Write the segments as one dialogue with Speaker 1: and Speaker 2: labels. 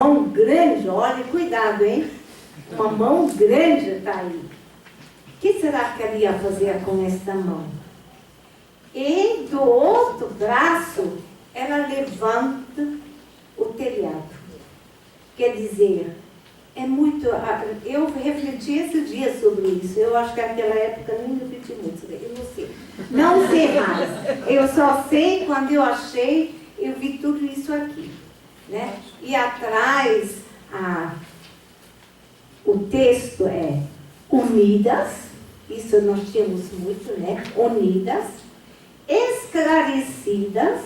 Speaker 1: mão grande, olha, cuidado, hein? Uma mão grande está aí. O que será que ela ia fazer com esta mão? E do outro braço, ela levanta o telhado. Quer dizer, é muito... Eu refleti esse dia sobre isso. Eu acho que naquela época nem refleti muito sobre isso. Eu não sei. Não sei mais. Eu só sei quando eu achei, eu vi tudo isso aqui. Né? E atrás, o texto é unidas, isso nós tínhamos muito, né? Unidas, esclarecidas,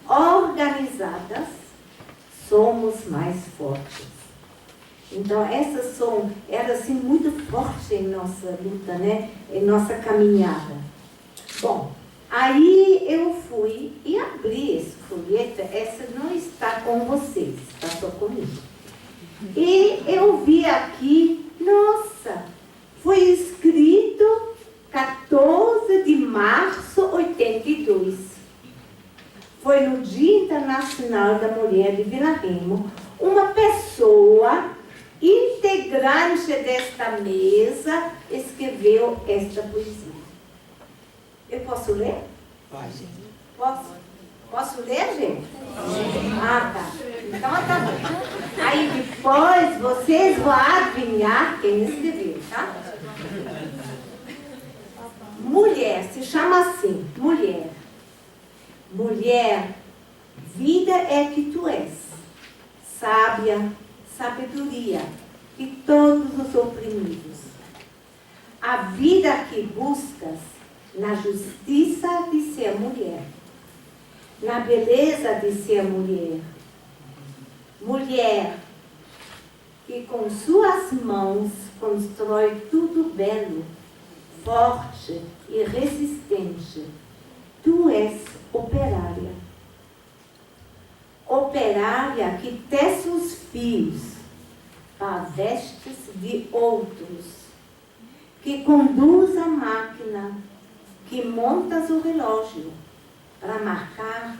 Speaker 1: organizadas, somos mais fortes. Então, essas eram assim, muito fortes em nossa luta, né? Em nossa caminhada. Bom, aí eu fui e abri esse folheto. Essa não está com vocês, está só comigo. E eu vi aqui, nossa, foi escrito 14 de março de 82. Foi no Dia Internacional da Mulher de Vila Remo. Uma pessoa integrante desta mesa escreveu esta poesia. Eu posso ler?
Speaker 2: Pode.
Speaker 1: Posso? Posso ler, gente? Ah, tá. Então tá bom. Aí depois vocês vão adivinhar quem escreveu, tá? Mulher, se chama assim, mulher. Mulher, vida é que tu és. Sábia, sabedoria de todos os oprimidos. A vida que buscas na justiça de ser mulher, na beleza de ser mulher. Mulher que com suas mãos constrói tudo belo, forte e resistente. Tu és operária. Operária que tece os fios para vestes de outros, que conduz a máquina, que montas o relógio para marcar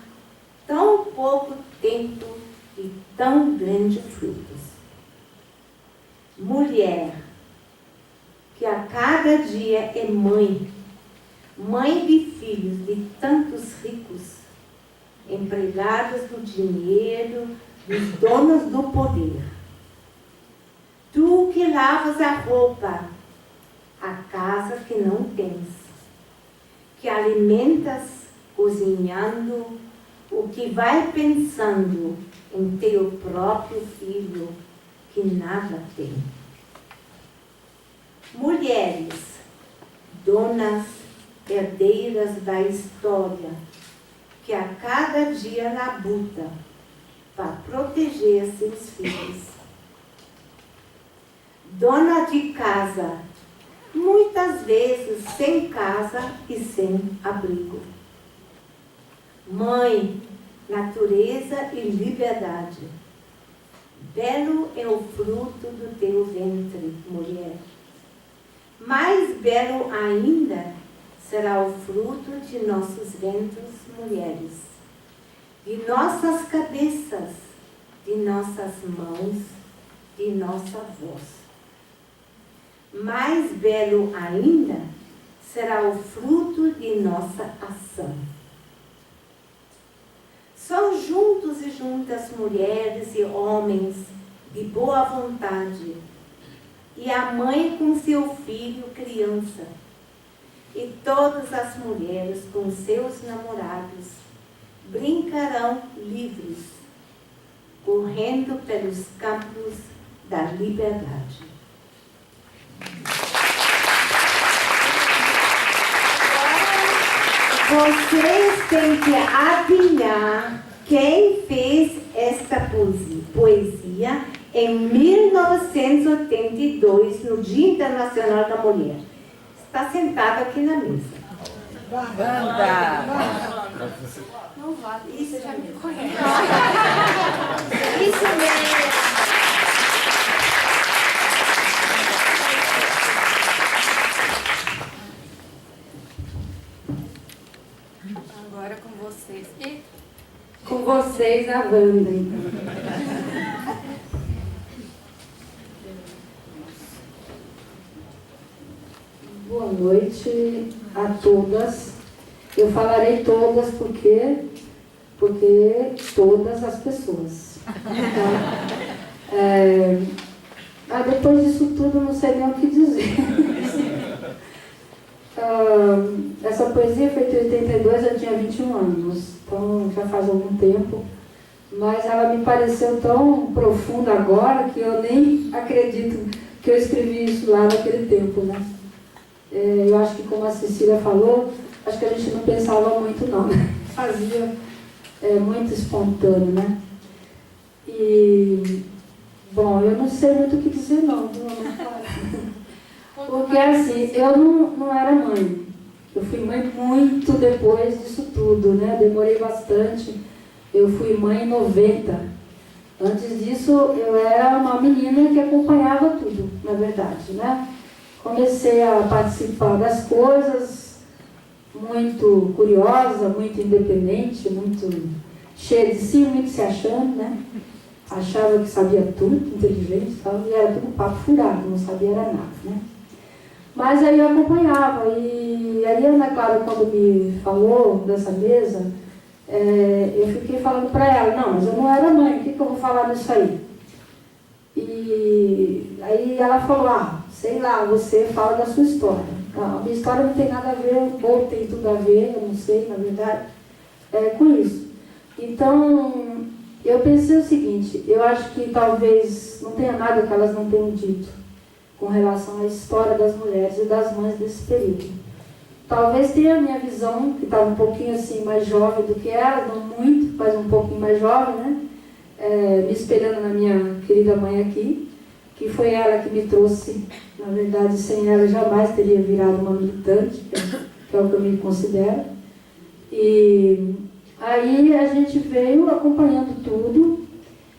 Speaker 1: tão pouco tempo e tão grandes frutos. Mulher, que a cada dia é mãe, mãe de filhos de tantos ricos, empregados do dinheiro, dos donos do poder. Tu que lavas a roupa, a casa que não tens, que alimentas cozinhando o que vai pensando em teu próprio filho que nada tem. Mulheres, donas, herdeiras da história, que a cada dia labuta para proteger seus filhos. Dona de casa, muitas vezes sem casa e sem abrigo. Mãe, natureza e liberdade. Belo é o fruto do teu ventre, mulher. Mais belo ainda será o fruto de nossos ventres, mulheres. De nossas cabeças, de nossas mãos, de nossa voz. Mais belo ainda será o fruto de nossa ação. São juntos e juntas mulheres e homens de boa vontade, e a mãe com seu filho criança, e todas as mulheres com seus namorados brincarão livres, correndo pelos campos da liberdade. Vocês têm que adivinhar quem fez esta poesia em 1982, no Dia Internacional da Mulher. Está sentado aqui na mesa.
Speaker 2: Wanda!
Speaker 3: Não vale, isso já me conhece.
Speaker 1: Isso mesmo.
Speaker 3: Agora com vocês. E
Speaker 1: Com vocês, a Wanda, então.
Speaker 4: boa noite a todas. Eu falarei todas porque todas as pessoas. Então, depois disso tudo, não sei nem o que dizer. Essa poesia foi em 82, eu tinha 21 anos, então já faz algum tempo. Mas ela me pareceu tão profunda agora que eu nem acredito que eu escrevi isso lá naquele tempo, né? Eu acho que, como a Cecília falou, acho que a gente não pensava muito não, né? Fazia muito espontâneo, né? E, bom, eu não sei muito o que dizer não, viu? Porque assim, eu não era mãe. Eu fui mãe muito depois disso tudo, né? Demorei bastante. Eu fui mãe em 90. Antes disso, eu era uma menina que acompanhava tudo, na verdade, né? Comecei a participar das coisas, muito curiosa, muito independente, muito cheia de si, muito se achando, né? Achava que sabia tudo, inteligente e tal, e era tudo papo furado, não sabia era nada, né? Mas aí eu acompanhava, e aí a Ana Clara, quando me falou dessa mesa, eu fiquei falando para ela, não, mas eu não era mãe, o que eu vou falar disso aí? E aí ela falou, sei lá, você fala da sua história. A minha história não tem nada a ver, ou tem tudo a ver, eu não sei, na verdade, com isso. Então, eu pensei o seguinte, eu acho que talvez não tenha nada que elas não tenham dito com relação à história das mulheres e das mães desse período. Talvez tenha a minha visão, que estava um pouquinho assim mais jovem do que ela, não muito, mas um pouquinho mais jovem, né? Me espelhando na minha querida mãe aqui, que foi ela que me trouxe. Na verdade, sem ela, eu jamais teria virado uma militante, que é o que eu me considero. E aí a gente veio acompanhando tudo,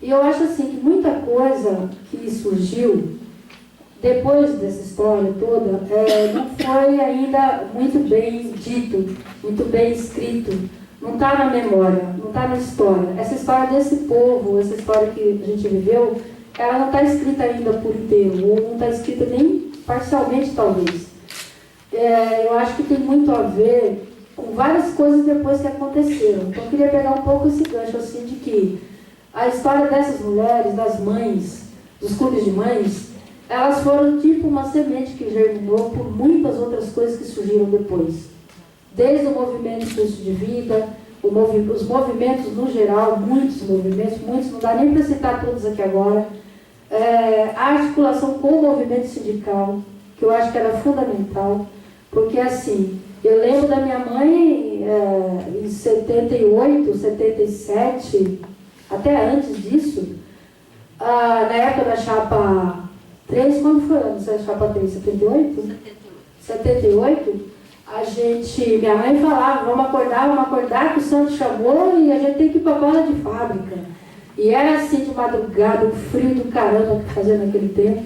Speaker 4: e eu acho assim que muita coisa que surgiu depois dessa história toda, não foi ainda muito bem dito, muito bem escrito, não está na memória, não está na história. Essa história desse povo, essa história que a gente viveu, ela não está escrita ainda por inteiro, ou não está escrita nem parcialmente, talvez. Eu acho que tem muito a ver com várias coisas depois que aconteceram. Então eu queria pegar um pouco esse gancho assim, de que a história dessas mulheres, das mães, dos clubes de mães, elas foram tipo uma semente que germinou por muitas outras coisas que surgiram depois. Desde o movimento Custo de Vida, os movimentos no geral, muitos, não dá nem para citar todos aqui agora. A articulação com o movimento sindical, que eu acho que era fundamental, porque assim, eu lembro da minha mãe em 78, 77, até antes disso, na época da chapa 3, quando foi a chapa 3? 78? 78, minha mãe falava, vamos acordar, que o santo chamou e a gente tem que ir para a bola de fábrica. E era assim de madrugada, um frio do caramba que fazia naquele tempo.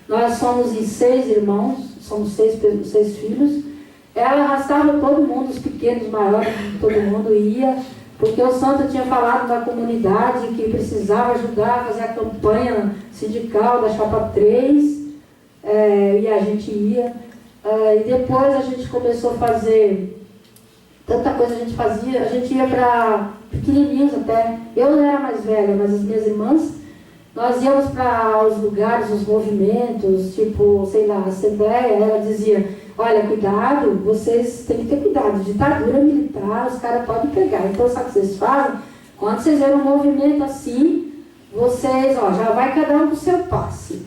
Speaker 4: Nós somos em 6 irmãos, somos 6 filhos. Ela arrastava todo mundo, os pequenos, os maiores, todo mundo ia, porque o santo tinha falado da comunidade que precisava ajudar a fazer a campanha sindical da chapa 3, e a gente ia. E depois a gente começou a fazer tanta coisa, a gente ia para pequenininhos até. Eu não era mais velha, mas as minhas irmãs, nós íamos para os lugares, os movimentos, tipo, sei lá, a Assembleia, ela dizia, olha, cuidado, vocês têm que ter cuidado, ditadura militar, os caras podem pegar. Então, sabe o que vocês fazem? Quando vocês verem um movimento assim, vocês, já vai cada um pro seu passe.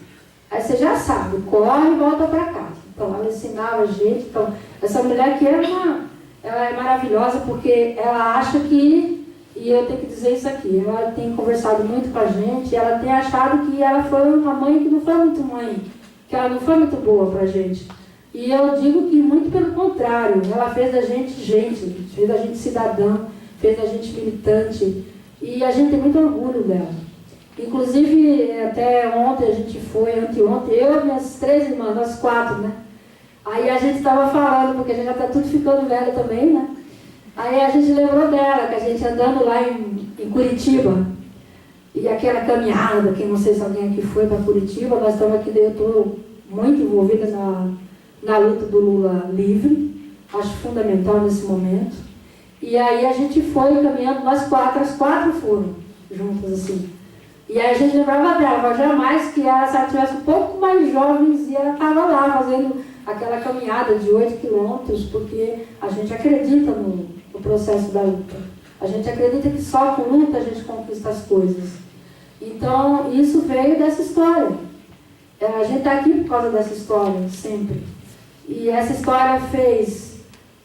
Speaker 4: Aí você já sabe, corre e volta para casa. Então, ela ensinava a gente. Então, essa mulher aqui ela é maravilhosa porque ela acha que, e eu tenho que dizer isso aqui, ela tem conversado muito com a gente, ela tem achado que ela foi uma mãe que não foi muito mãe, que ela não foi muito boa pra gente. E eu digo que muito pelo contrário, ela fez da gente fez da gente cidadã, fez da gente militante, e a gente tem muito orgulho dela. Inclusive, até ontem a gente foi, anteontem, eu e minhas 3 irmãs, nós 4, né? Aí a gente estava falando, porque a gente já está tudo ficando velho também, né? Aí a gente lembrou dela, que a gente andando lá em Curitiba, e aquela caminhada, que não sei se alguém aqui foi para Curitiba, nós estamos aqui, eu estou muito envolvida na luta do Lula livre, acho fundamental nesse momento. E aí a gente foi caminhando, as quatro foram juntas assim. E aí a gente lembrava dela, jamais que ela, se ela tivesse um pouco mais jovens, e ela estava lá fazendo aquela caminhada de 8 quilômetros, porque a gente acredita no processo da luta. A gente acredita que só com luta a gente conquista as coisas. Então, isso veio dessa história. A gente está aqui por causa dessa história, sempre. E essa história fez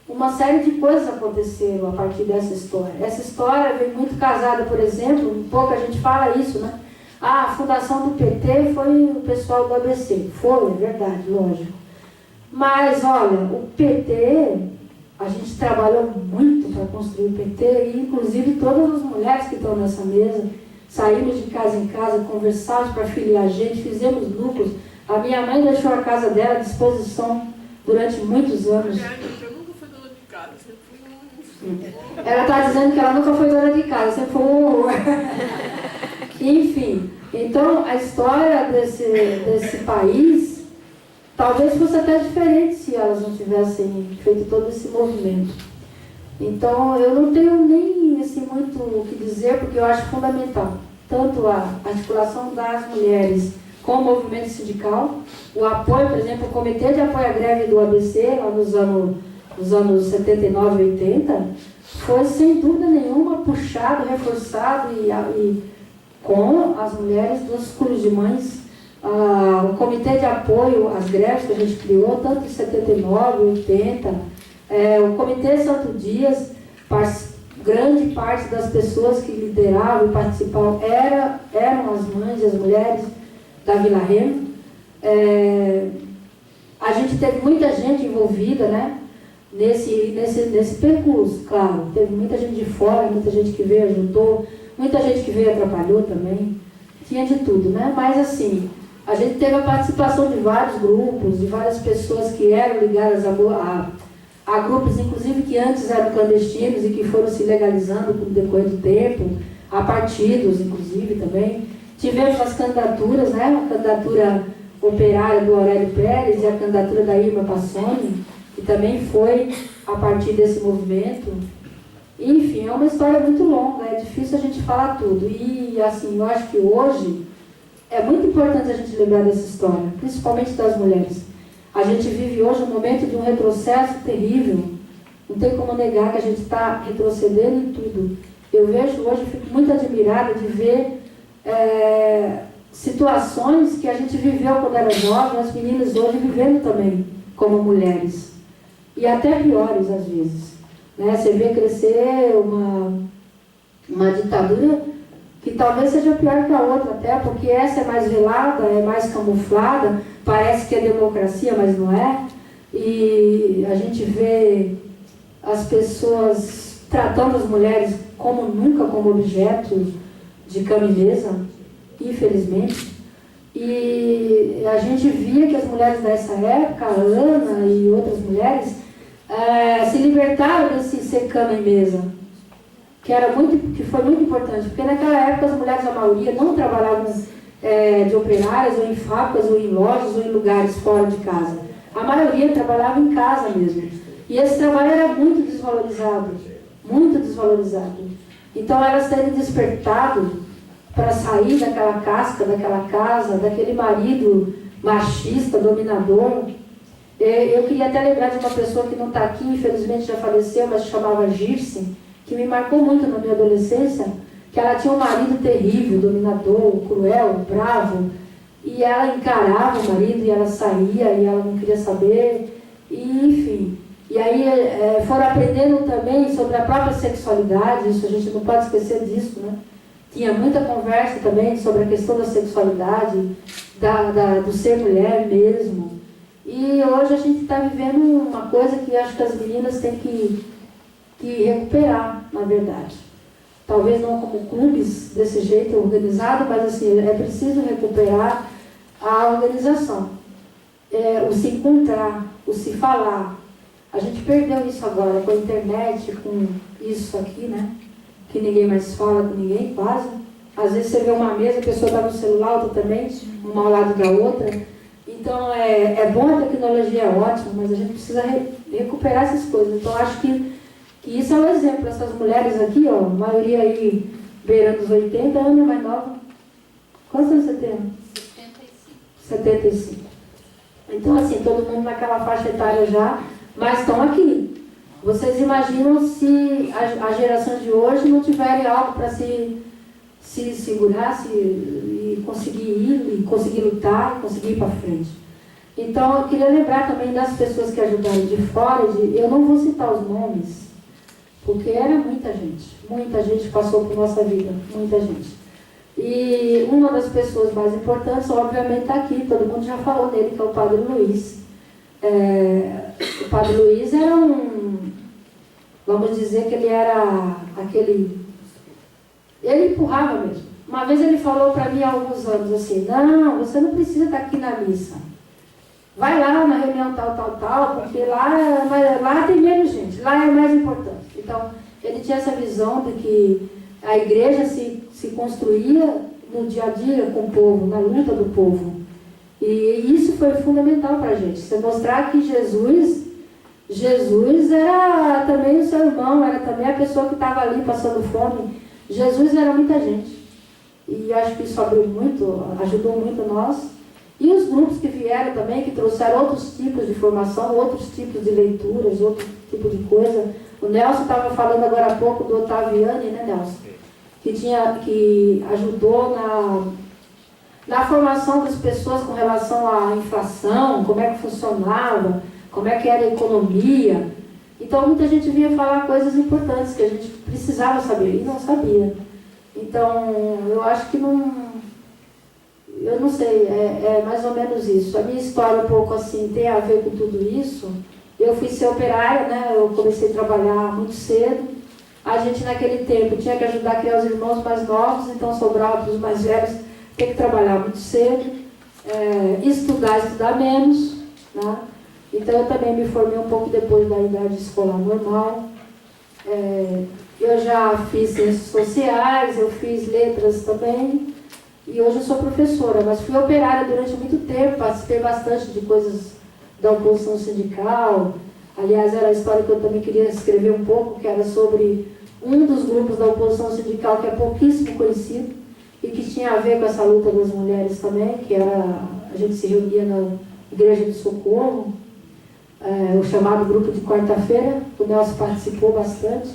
Speaker 4: uma série de coisas aconteceram a partir dessa história. Essa história vem muito casada, por exemplo, um pouco a gente fala isso, né? Ah, a fundação do PT foi o pessoal do ABC. Foi, é verdade, lógico. Mas, olha, o PT, a gente trabalhou muito para construir o PT, e inclusive todas as mulheres que estão nessa mesa, saímos de casa em casa, conversávamos para filiar a gente, fizemos núcleos. A minha mãe deixou a casa dela à disposição durante muitos anos.
Speaker 3: Eu nunca fui dona de casa, sempre fui
Speaker 4: Ela está dizendo que ela nunca foi dona de casa, sempre foi um horror. Enfim, então a história desse país talvez fosse até diferente se elas não tivessem feito todo esse movimento. Então eu não tenho nem assim, muito o que dizer, porque eu acho fundamental tanto a articulação das mulheres com o movimento sindical, o apoio, por exemplo, o Comitê de Apoio à Greve do ABC, lá nos anos 79 e 80, foi sem dúvida nenhuma puxado, reforçado e com as mulheres dos clubes de mães. O Comitê de Apoio às Greves que a gente criou, tanto em 79, 80, o Comitê Santo Dias, grande parte das pessoas que lideravam e participavam eram as mães e as mulheres da Vila Remo. A gente teve muita gente envolvida, né, nesse percurso, claro. Teve muita gente de fora, muita gente que veio, ajudou, muita gente que veio, atrapalhou também. Tinha de tudo, né? Mas assim, a gente teve a participação de vários grupos, de várias pessoas que eram ligadas a grupos, inclusive, que antes eram clandestinos e que foram se legalizando com o decorrer do tempo, a partidos, inclusive, também. Tivemos as candidaturas, né? A candidatura operária do Aurélio Pérez e a candidatura da Irma Passoni, que também foi a partir desse movimento. Enfim, é uma história muito longa, é difícil a gente falar tudo. E, assim, eu acho que hoje é muito importante a gente lembrar dessa história, principalmente das mulheres. A gente vive hoje um momento de um retrocesso terrível. Não tem como negar que a gente está retrocedendo em tudo. Eu vejo hoje, fico muito admirada de ver situações que a gente viveu quando era jovem, as meninas hoje vivendo também como mulheres. E até piores às vezes. Né? Você vê crescer uma ditadura que talvez seja pior que a outra até, porque essa é mais velada, é mais camuflada, parece que é democracia, mas não é. E a gente vê as pessoas tratando as mulheres como nunca como objetos de cama e mesa, infelizmente. E a gente via que as mulheres dessa época, a Ana e outras mulheres, se libertaram desse ser cama e mesa, que foi muito importante, porque naquela época as mulheres, a maioria, não trabalhavam de operárias, ou em fábricas, ou em lojas, ou em lugares fora de casa. A maioria trabalhava em casa mesmo. E esse trabalho era muito desvalorizado, muito desvalorizado. Então elas terem despertado para sair daquela casca, daquela casa, daquele marido machista, dominador. Eu queria até lembrar de uma pessoa que não está aqui, infelizmente já faleceu, mas se chamava Girce, que me marcou muito na minha adolescência, que ela tinha um marido terrível, dominador, cruel, bravo, e ela encarava o marido e ela saía e ela não queria saber, e, enfim. E aí foram aprendendo também sobre a própria sexualidade, isso a gente não pode esquecer disso, né? Tinha muita conversa também sobre a questão da sexualidade, do ser mulher mesmo. E hoje a gente está vivendo uma coisa que acho que as meninas têm que recuperar, na verdade. Talvez não como clubes desse jeito organizado, mas assim, é preciso recuperar a organização. O se encontrar, o se falar. A gente perdeu isso agora com a internet, com isso aqui, né? Que ninguém mais fala com ninguém, quase. Às vezes você vê uma mesa, a pessoa está no celular, outra também, uma ao lado da outra. Então, é bom, a tecnologia é ótima, mas a gente precisa recuperar essas coisas. Então, acho que isso é um exemplo. Essas mulheres aqui, ó, a maioria aí beirando os 80 anos, mais nova. Quantos anos você tem? 75. Então, assim, todo mundo naquela faixa etária já, mas estão aqui. Vocês imaginam se a geração de hoje não tiverem algo para se segurar e conseguir ir, e conseguir lutar, e conseguir ir para frente. Então, eu queria lembrar também das pessoas que ajudaram de fora, eu não vou citar os nomes, porque era muita gente passou por nossa vida, muita gente. E uma das pessoas mais importantes, obviamente, está aqui, todo mundo já falou nele, que é o Padre Luiz. O Padre Luiz era vamos dizer que ele era ele empurrava mesmo. Uma vez ele falou para mim há alguns anos assim, não, você não precisa estar aqui na missa. Vai lá na reunião tal, porque lá tem menos gente, lá é mais importante. Então, ele tinha essa visão de que a igreja se construía no dia a dia com o povo, na luta do povo. E isso foi fundamental para a gente. Você mostrar que Jesus era também o seu irmão, era também a pessoa que estava ali passando fome. Jesus era muita gente. E acho que isso abriu muito, ajudou muito nós. E os grupos que vieram também, que trouxeram outros tipos de formação, outros tipos de leituras, outro tipo de coisa. O Nelson estava falando agora há pouco do Ottaviani, né, Nelson? Que ajudou na formação das pessoas com relação à inflação, como é que funcionava, como é que era a economia. Então, muita gente vinha falar coisas importantes que a gente precisava saber e não sabia. Então, eu acho que eu não sei, é mais ou menos isso. A minha história um pouco assim tem a ver com tudo isso. Eu fui ser operária, né? Eu comecei a trabalhar muito cedo. A gente naquele tempo tinha que ajudar a criar os irmãos mais novos, então sobrava para os mais velhos ter que trabalhar muito cedo, estudar menos, né? Então eu também me formei um pouco depois da idade escolar normal. Eu já fiz ciências sociais, eu fiz letras também, e hoje eu sou professora, mas fui operária durante muito tempo, participei bastante de coisas da oposição sindical. Aliás, era a história que eu também queria escrever um pouco, que era sobre um dos grupos da oposição sindical que é pouquíssimo conhecido e que tinha a ver com essa luta das mulheres também, que era, a gente se reunia na Igreja do Socorro, o chamado grupo de quarta-feira, o Nelson participou bastante,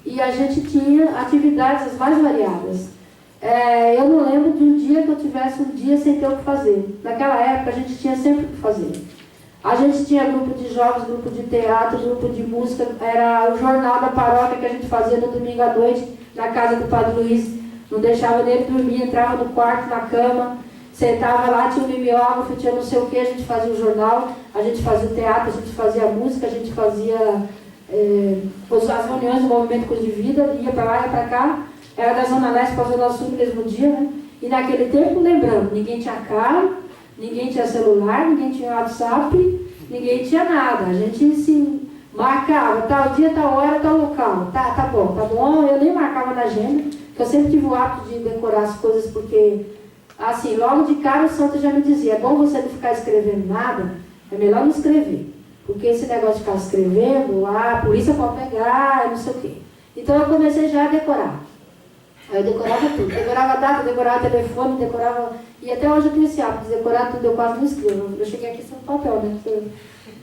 Speaker 4: e a gente tinha atividades as mais variadas. Eu não lembro de um dia que eu tivesse um dia sem ter o que fazer. Naquela época a gente tinha sempre o que fazer. A gente tinha grupo de jogos, grupo de teatro, grupo de música, era o jornal da paróquia que a gente fazia no domingo à noite, na casa do Padre Luiz, não deixava nele dormir, entrava no quarto, na cama, sentava lá, tinha um mimeógrafo, tinha não sei o que, a gente fazia o jornal, a gente fazia o teatro, a gente fazia a música, a gente fazia as reuniões do Movimento Coisa de Vida, ia para lá, ia para cá, era da Zona Leste para a Zona Sul no mesmo dia, né? E naquele tempo, lembrando, ninguém tinha carro, ninguém tinha celular, ninguém tinha WhatsApp, ninguém tinha nada. A gente se marcava, tal dia, tal hora, tal local. Tá bom. Eu nem marcava na agenda, porque eu sempre tive o hábito de decorar as coisas, porque, assim, logo de cara o santo já me dizia, é bom você não ficar escrevendo nada, é melhor não escrever. Porque esse negócio de ficar escrevendo, a polícia pode pegar, não sei o quê. Então eu comecei já a decorar. Eu decorava tudo, decorava a data, decorava telefone, decorava... E até hoje eu tenho esse hábito de decorar tudo, eu quase não escrevo. Eu cheguei aqui sem papel, né?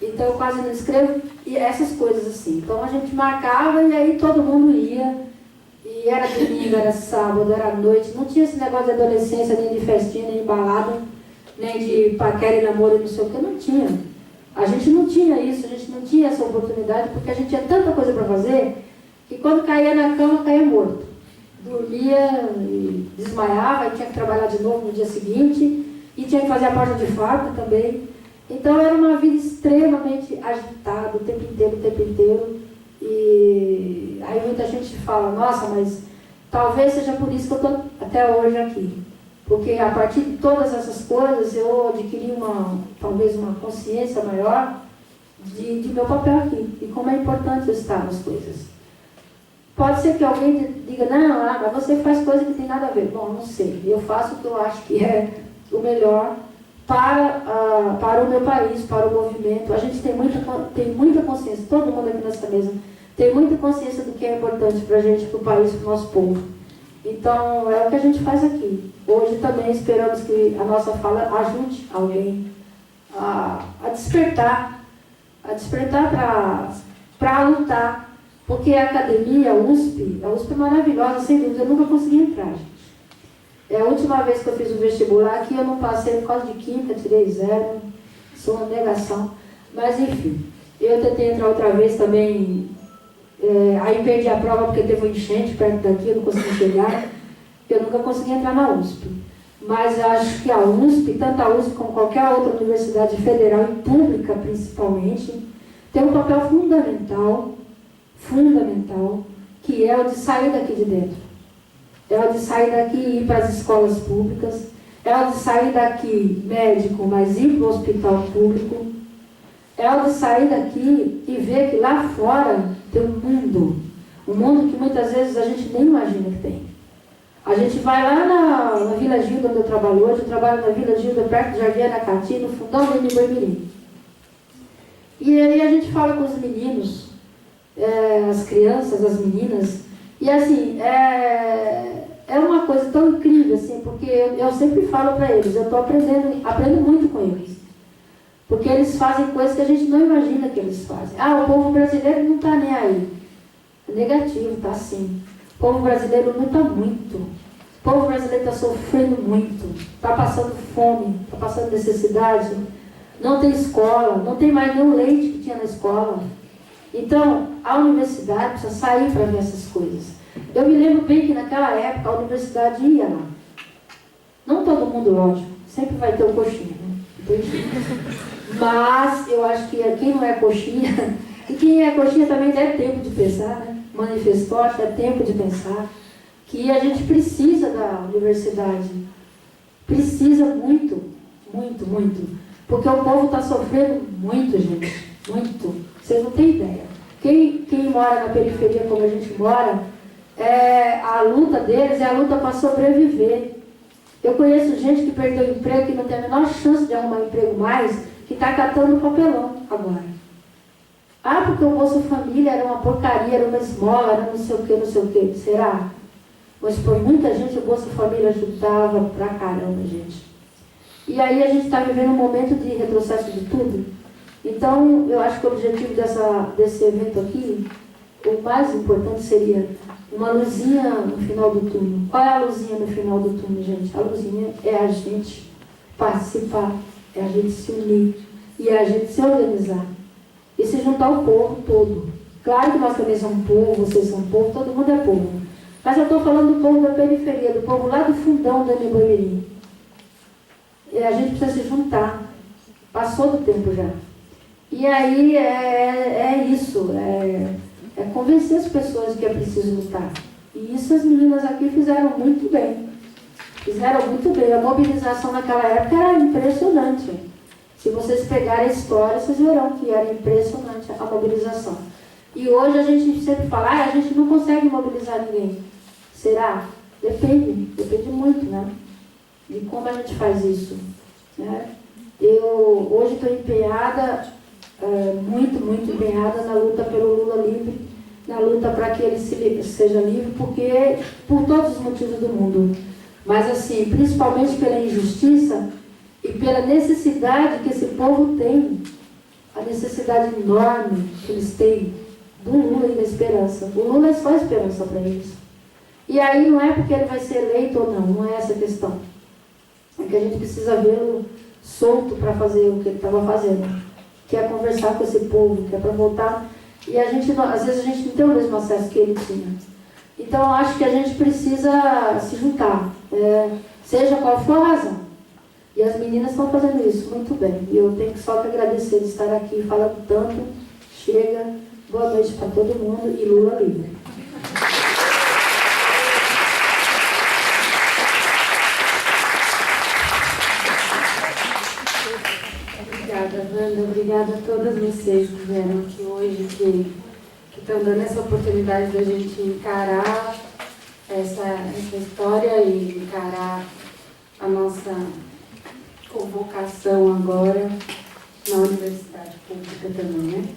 Speaker 4: Então eu quase não escrevo, e essas coisas assim. Então a gente marcava e aí todo mundo ia. E era domingo, era sábado, era noite. Não tinha esse negócio de adolescência, nem de festinha, nem de balada, nem de paquera e namoro e não sei o que, não tinha. A gente não tinha isso, a gente não tinha essa oportunidade, porque a gente tinha tanta coisa para fazer, que quando caía na cama, caía morto. Dormia e desmaiava, e tinha que trabalhar de novo no dia seguinte, e tinha que fazer a porta de fábrica também. Então era uma vida extremamente agitada o tempo inteiro. E aí muita gente fala, nossa, mas talvez seja por isso que eu estou até hoje aqui. Porque a partir de todas essas coisas eu adquiri talvez uma consciência maior de meu papel aqui, e como é importante eu estar nas coisas. Pode ser que alguém diga, não, mas você faz coisa que tem nada a ver. Bom, não sei, eu faço o que eu acho que é o melhor para o meu país, para o movimento. A gente tem muita consciência, todo mundo aqui nessa mesa tem muita consciência do que é importante para a gente, para o país, para o nosso povo. Então, é o que a gente faz aqui. Hoje também esperamos que a nossa fala ajude alguém a despertar para lutar. Porque a academia, a USP é maravilhosa, sem dúvida. Eu nunca consegui entrar, gente. É a última vez que eu fiz o vestibular aqui, eu não passei por causa de química, tirei 0, sou uma negação. Mas, enfim, eu tentei entrar outra vez também, aí perdi a prova porque teve um enchente perto daqui, eu não consegui chegar. Eu nunca consegui entrar na USP. Mas acho que a USP, tanto a USP como qualquer outra universidade federal e pública, principalmente, tem um papel fundamental, que é o de sair daqui de dentro. É o de sair daqui e ir para as escolas públicas. É o de sair daqui médico, mas ir para o hospital público. É o de sair daqui e ver que lá fora tem um mundo que muitas vezes a gente nem imagina que tem. A gente vai lá na Vila Gilda, onde eu trabalho hoje. Eu trabalho na Vila Gilda, perto de Jardim Aracati, no fundão do Imirim. E aí a gente fala com os meninos, as crianças, as meninas, e assim, é uma coisa tão incrível, assim, porque eu sempre falo para eles, eu estou aprendo muito com eles. Porque eles fazem coisas que a gente não imagina que eles fazem. O povo brasileiro não está nem aí. É negativo, está sim. O povo brasileiro luta muito. O povo brasileiro está sofrendo muito. Está passando fome, está passando necessidade. Não tem escola, não tem mais nem o leite que tinha na escola. Então, a universidade precisa sair para ver essas coisas. Eu me lembro bem que naquela época a universidade ia lá. Não todo mundo, lógico. Sempre vai ter o coxinha, né? Mas eu acho que quem não é coxinha, e quem é coxinha também é tempo de pensar, né? Manifestou, acho que é tempo de pensar que a gente precisa da universidade. Precisa muito, muito, muito. Porque o povo está sofrendo muito, gente. Muito. Vocês não têm ideia. Quem mora na periferia como a gente mora, a luta deles é a luta para sobreviver. Eu conheço gente que perdeu o emprego, que não tem a menor chance de arrumar emprego mais, que está catando papelão agora. Porque o Bolsa Família era uma porcaria, era uma esmola, era não sei o que. Será? Mas por muita gente o Bolsa Família ajudava pra caramba, gente. E aí a gente está vivendo um momento de retrocesso de tudo. Então, eu acho que o objetivo desse evento aqui, o mais importante seria uma luzinha no final do túnel. Qual é a luzinha no final do túnel, gente? A luzinha é a gente participar, é a gente se unir e é a gente se organizar e se juntar ao povo todo. Claro que nós também somos povo, vocês são povo, todo mundo é povo. Mas eu estou falando do povo da periferia, do povo lá do fundão do Imirim. E a gente precisa se juntar. Passou do tempo já. E aí é isso, convencer as pessoas de que é preciso lutar. E isso as meninas aqui fizeram muito bem. Fizeram muito bem. A mobilização naquela época era impressionante. Se vocês pegarem a história, vocês verão que era impressionante a mobilização. E hoje a gente sempre fala, a gente não consegue mobilizar ninguém. Será? Depende muito, né? De como a gente faz isso. Né? Eu hoje estou empenhada, muito, muito empenhada na luta pelo Lula livre, na luta para que ele seja livre, porque por todos os motivos do mundo. Mas assim, principalmente pela injustiça e pela necessidade que esse povo tem, a necessidade enorme que eles têm do Lula e da esperança. O Lula é só esperança para eles. E aí não é porque ele vai ser eleito ou não é essa a questão. É que a gente precisa vê-lo solto para fazer o que ele estava fazendo, que é conversar com esse povo, que é para voltar. E às vezes a gente não tem o mesmo acesso que ele tinha. Então eu acho que a gente precisa se juntar, seja qual for a razão. E as meninas estão fazendo isso muito bem. E eu tenho só que agradecer de estar aqui falando tanto. Chega, boa noite para todo mundo e Lula livre.
Speaker 5: Obrigada, Wanda. Obrigada a todas vocês que vieram aqui hoje, que estão dando essa oportunidade da gente encarar essa história e encarar a nossa convocação. vocação agora na universidade pública também, né?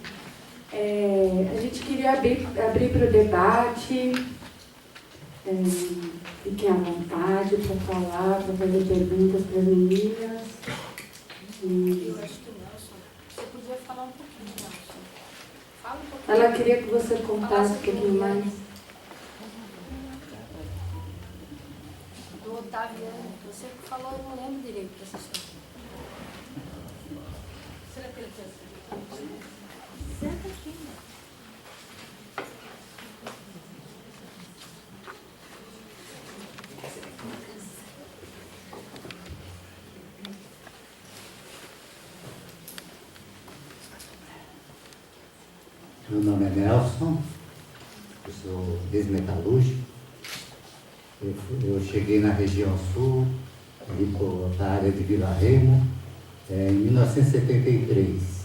Speaker 5: A gente queria abrir para o debate, fiquem à vontade para falar, para fazer perguntas para as meninas.
Speaker 3: Eu acho que não, você podia falar um pouquinho, Nelson. Fala um pouquinho.
Speaker 5: Ela queria que você contasse um pouquinho mais.
Speaker 3: Do Otaviano, você falou, eu não lembro direito dessa história. Será que ele pensa? Senta aqui, né?
Speaker 6: Meu nome é Nelson, eu sou ex-metalúrgico. Eu cheguei na região sul, ali da área de Vila Remo, em 1973.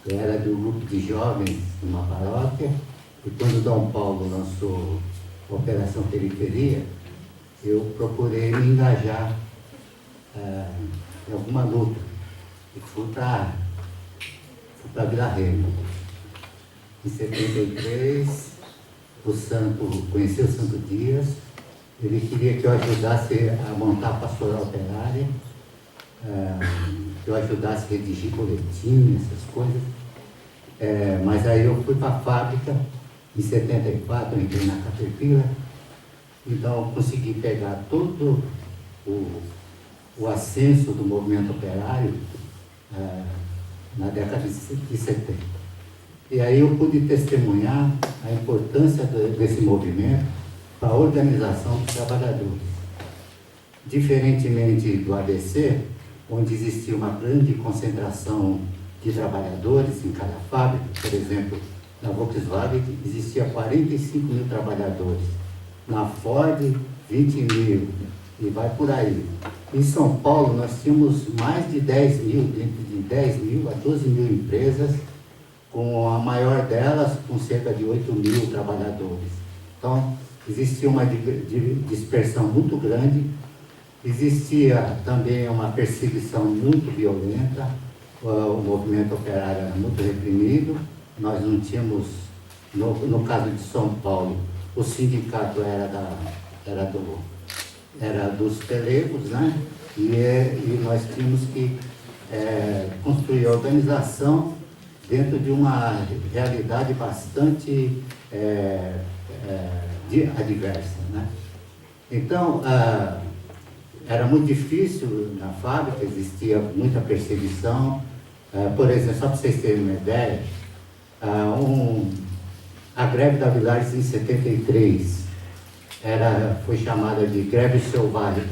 Speaker 6: Eu era do grupo de jovens de uma paróquia, e quando Dom Paulo lançou a Operação Periferia, eu procurei me engajar em alguma luta, e fui para Vila Remo. Em 73, conheci o Santo Dias. Ele queria que eu ajudasse a montar a pastoral operária, que eu ajudasse a redigir boletim, essas coisas. Mas aí eu fui para a fábrica, em 74, eu entrei na Caterpillar, então eu consegui pegar todo o ascenso do movimento operário na década de 70. E aí eu pude testemunhar a importância desse movimento para a organização dos trabalhadores. Diferentemente do ABC, onde existia uma grande concentração de trabalhadores em cada fábrica, por exemplo, na Volkswagen existia 45 mil trabalhadores, na Ford 20 mil, e vai por aí. Em São Paulo nós tínhamos mais de 10 mil, de 10 mil a 12 mil empresas, com a maior delas com cerca de 8 mil trabalhadores. Então, existia uma dispersão muito grande, existia também uma perseguição muito violenta, o movimento operário era muito reprimido, nós não tínhamos, no caso de São Paulo, o sindicato era dos pelegos, né? E nós tínhamos que construir a organização dentro de uma realidade bastante adversa, né? Então, era muito difícil na fábrica, existia muita perseguição. Por exemplo, só para vocês terem uma ideia, a greve da Villares em 73 foi chamada de greve selvagem,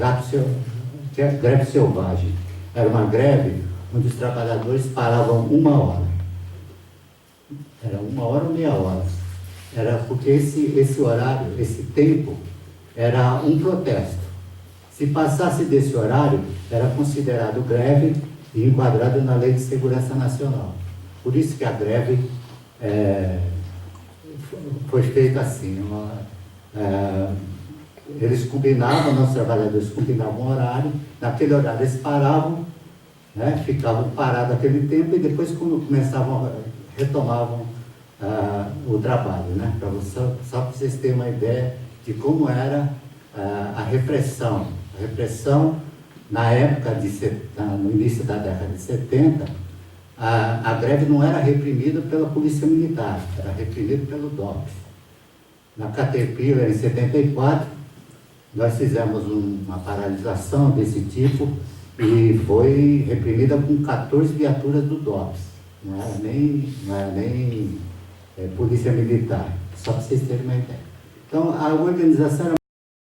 Speaker 6: greve selvagem. Era uma greve onde os trabalhadores paravam 1 hora. Era 1 hora ou meia hora. Era porque esse horário, esse tempo, era um protesto. Se passasse desse horário, era considerado greve e enquadrado na Lei de Segurança Nacional. Por isso que a greve foi feita assim. Eles combinavam, nossos trabalhadores combinavam um horário, naquele horário eles paravam, né, ficavam parados aquele tempo e depois quando retomavam o trabalho, né? Só para vocês terem uma ideia de como era a repressão. A repressão, na época, no início da década de 70, a greve não era reprimida pela Polícia Militar, era reprimida pelo DOPS. Na Caterpillar, em 74, nós fizemos uma paralisação desse tipo e foi reprimida com 14 viaturas do DOPS. Não era nem Polícia Militar, só para vocês terem uma ideia. Então, a organização era